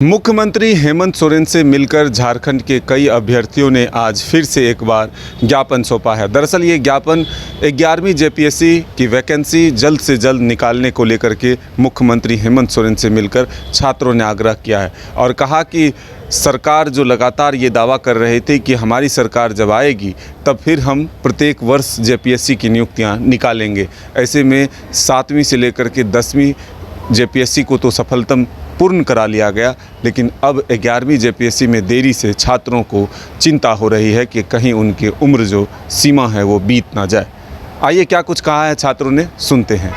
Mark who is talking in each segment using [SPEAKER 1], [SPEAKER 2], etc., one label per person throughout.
[SPEAKER 1] मुख्यमंत्री हेमंत सोरेन से मिलकर झारखंड के कई अभ्यर्थियों ने आज फिर से एक बार ज्ञापन सौंपा है। दरअसल ये ज्ञापन 11वीं जेपीएससी की वैकेंसी जल्द से जल्द निकालने को लेकर के मुख्यमंत्री हेमंत सोरेन से मिलकर छात्रों ने आग्रह किया है और कहा कि सरकार जो लगातार ये दावा कर रहे थे कि हमारी सरकार जब आएगी तब फिर हम प्रत्येक वर्ष जेपीएससी की नियुक्तियाँ निकालेंगे। ऐसे में 7वीं से लेकर के 10वीं जेपीएससी को तो सफलतम पूर्ण करा लिया गया, लेकिन अब 11वीं जेपीएससी में देरी से छात्रों को चिंता हो रही है कि कहीं उनकी उम्र जो सीमा है वो बीत ना जाए। आइए क्या कुछ कहा है छात्रों ने, सुनते हैं।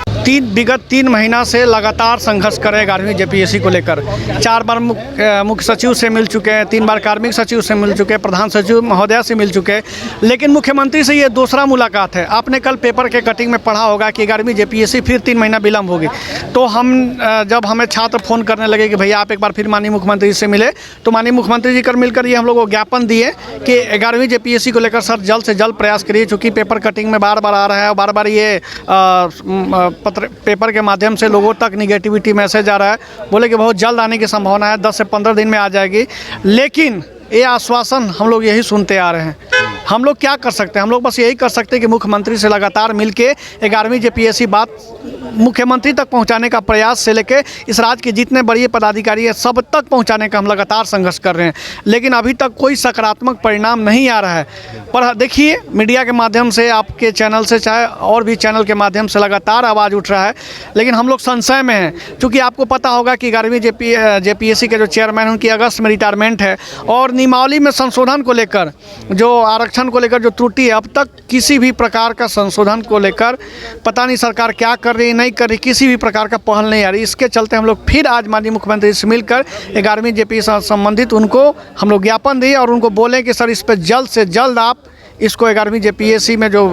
[SPEAKER 2] विगत 3 महीना से लगातार संघर्ष कर रहे 11वीं जेपीएससी को लेकर 4 बार मुख्य सचिव से मिल चुके हैं, 3 बार कार्मिक सचिव से मिल चुके हैं, प्रधान सचिव महोदया से मिल चुके हैं, लेकिन मुख्यमंत्री से ये दूसरा मुलाकात है। आपने कल पेपर के कटिंग में पढ़ा होगा कि 11वीं जेपीएससी फिर 3 महीना विलम्ब होगी। तो जब हमें छात्र फ़ोन करने लगे कि भैया आप एक बार फिर माननीय मुख्यमंत्री से मिले, तो माननीय मुख्यमंत्री जी कर मिलकर ये हम लोग को ज्ञापन दिए कि 11वीं जेपीएससी को लेकर सर जल्द से जल्द प्रयास करिए, चूँकि पेपर कटिंग में बार बार आ रहा है और बार बार ये पेपर के माध्यम से लोगों तक निगेटिविटी मैसेज आ रहा है। बोले कि बहुत जल्द आने की संभावना है, 10 से 15 दिन में आ जाएगी, लेकिन ये आश्वासन हम लोग यही सुनते आ रहे हैं। हम लोग क्या कर सकते हैं? हम लोग बस यही कर सकते हैं कि मुख्यमंत्री से लगातार मिलके 11वीं जेपीएससी बात मुख्यमंत्री तक पहुंचाने का प्रयास से लेके इस राज्य के जितने बड़े पदाधिकारी हैं सब तक पहुंचाने का हम लगातार संघर्ष कर रहे हैं, लेकिन अभी तक कोई सकारात्मक परिणाम नहीं आ रहा है। पर देखिए, मीडिया के माध्यम से, आपके चैनल से, चाहे और भी चैनल के माध्यम से लगातार आवाज़ उठ रहा है, लेकिन हम लोग संशय में हैं। चूँकि आपको पता होगा कि 11वीं जेपीएससी के जो चेयरमैन हैं उनकी अगस्त में रिटायरमेंट है और नियमावली में संशोधन को लेकर, जो आरक्षण को लेकर जो त्रुटि है, अब तक किसी भी प्रकार का संशोधन को लेकर पता नहीं सरकार क्या कर रही नहीं कर रही, किसी भी प्रकार का पहल नहीं आ रही। इसके चलते हम लोग फिर आज माननीय मुख्यमंत्री से मिलकर 11वीं जेपीएससी से संबंधित उनको हम लोग ज्ञापन दिए और उनको बोले कि सर इस पर जल्द से जल्द आप इसको 11वीं जेपीएससी में जो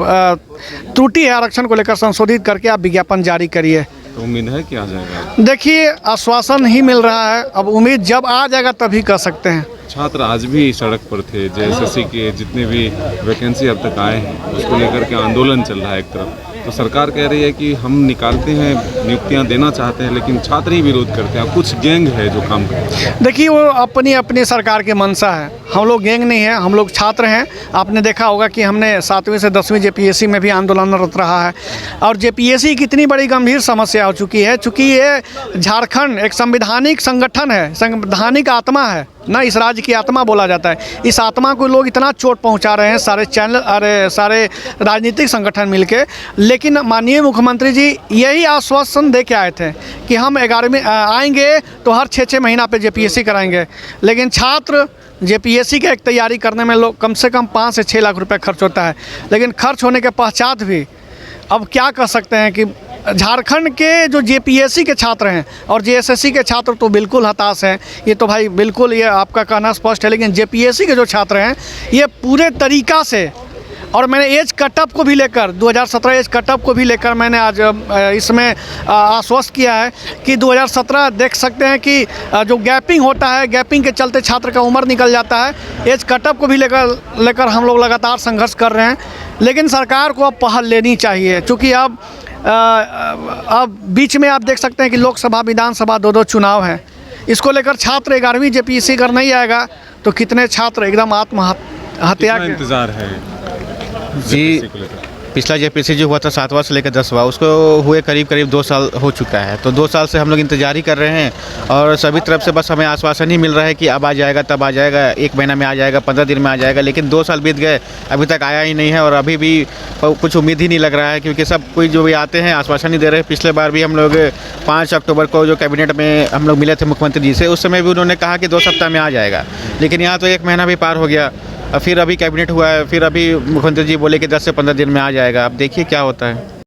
[SPEAKER 2] त्रुटि है आरक्षण को लेकर संशोधित करके आप विज्ञापन जारी करिए।
[SPEAKER 1] तो उम्मीद है कि आ जाएगा?
[SPEAKER 2] देखिए, आश्वासन ही मिल रहा है, अब उम्मीद जब आ जाएगा तभी कर सकते हैं।
[SPEAKER 1] छात्र आज भी सड़क पर थे, जेएसएससी के जितने भी वैकेंसी अब तक आए हैं उसको लेकर के आंदोलन चल रहा है। एक तरफ तो सरकार कह रही है कि हम निकालते हैं, नियुक्तियां देना चाहते हैं, लेकिन छात्र ही विरोध करते हैं। कुछ गैंग है जो काम करते हैं। देखिए,
[SPEAKER 2] वो अपनी अपनी सरकार की मंशा है, हम लोग गैंग नहीं है, हम लोग छात्र हैं। आपने देखा होगा कि हमने 7वीं से 10वीं जेपीएससी में भी आंदोलनरत रहा है और जेपीएससी की इतनी बड़ी गंभीर समस्या हो चुकी है, चूँकि ये झारखंड एक संवैधानिक संगठन है, संवैधानिक आत्मा है ना, इस राज्य की आत्मा बोला जाता है। इस आत्मा को लोग इतना चोट पहुंचा रहे हैं, सारे चैनल, सारे राजनीतिक संगठन मिलके, लेकिन माननीय मुख्यमंत्री जी यही आश्वासन दे के आए थे कि हम 11वीं आएंगे तो हर 6-6 महीना पे जेपीएससी कराएंगे, लेकिन छात्र जेपीएससी की एक तैयारी करने में लोग कम से कम 5 से 6 लाख रुपए खर्च होता है, लेकिन खर्च होने के पश्चात भी अब क्या कर सकते हैं कि झारखंड के जो जेपीएससी के छात्र हैं और जेएसएससी के छात्र तो बिल्कुल हताश हैं। ये तो भाई बिल्कुल, ये आपका कहना स्पष्ट है, लेकिन जेपीएससी के जो छात्र हैं ये पूरे तरीक़ा से, और मैंने एज कटअप को भी लेकर 2017 एज कटअप को भी लेकर मैंने आज इसमें आश्वस्त किया है कि 2017 देख सकते हैं कि जो गैपिंग होता है, गैपिंग के चलते छात्र का उम्र निकल जाता है। एज कटअप को भी लेकर हम लोग लगातार संघर्ष कर रहे हैं, लेकिन सरकार को अब पहल लेनी चाहिए, चूँकि अब बीच में आप देख सकते हैं कि लोकसभा विधानसभा 2-2 चुनाव हैं। इसको लेकर छात्र 11वीं जेपीएससी अगर नहीं आएगा तो कितने छात्र एकदम आत्महत्या के
[SPEAKER 1] इंतजार है
[SPEAKER 3] जी। पिछला जेपीएससी जो हुआ था 7वां से लेकर 10वां, उसको हुए करीब 2 साल हो चुका है। तो 2 साल से हम लोग इंतजार ही कर रहे हैं और सभी तरफ से बस हमें आश्वासन ही मिल रहा है कि अब आ जाएगा, तब आ जाएगा, 1 महीना में आ जाएगा, 15 दिन में आ जाएगा, लेकिन 2 साल बीत गए, अभी तक आया ही नहीं है और अभी भी कुछ उम्मीद ही नहीं लग रहा है, क्योंकि सब कोई जो भी आते हैं आश्वासन ही दे रहे हैं। पिछले बार भी हम लोग 5 अक्टूबर को जो कैबिनेट में हम लोग मिले थे मुख्यमंत्री जी से, उस समय भी उन्होंने कहा कि 2 सप्ताह में आ जाएगा, लेकिन यहाँ तो 1 महीना भी पार हो गया। फिर अभी कैबिनेट हुआ है, फिर अभी मुख्यमंत्री जी बोले कि 10 से 15 दिन में आ जाएगा। अब देखिए क्या होता है।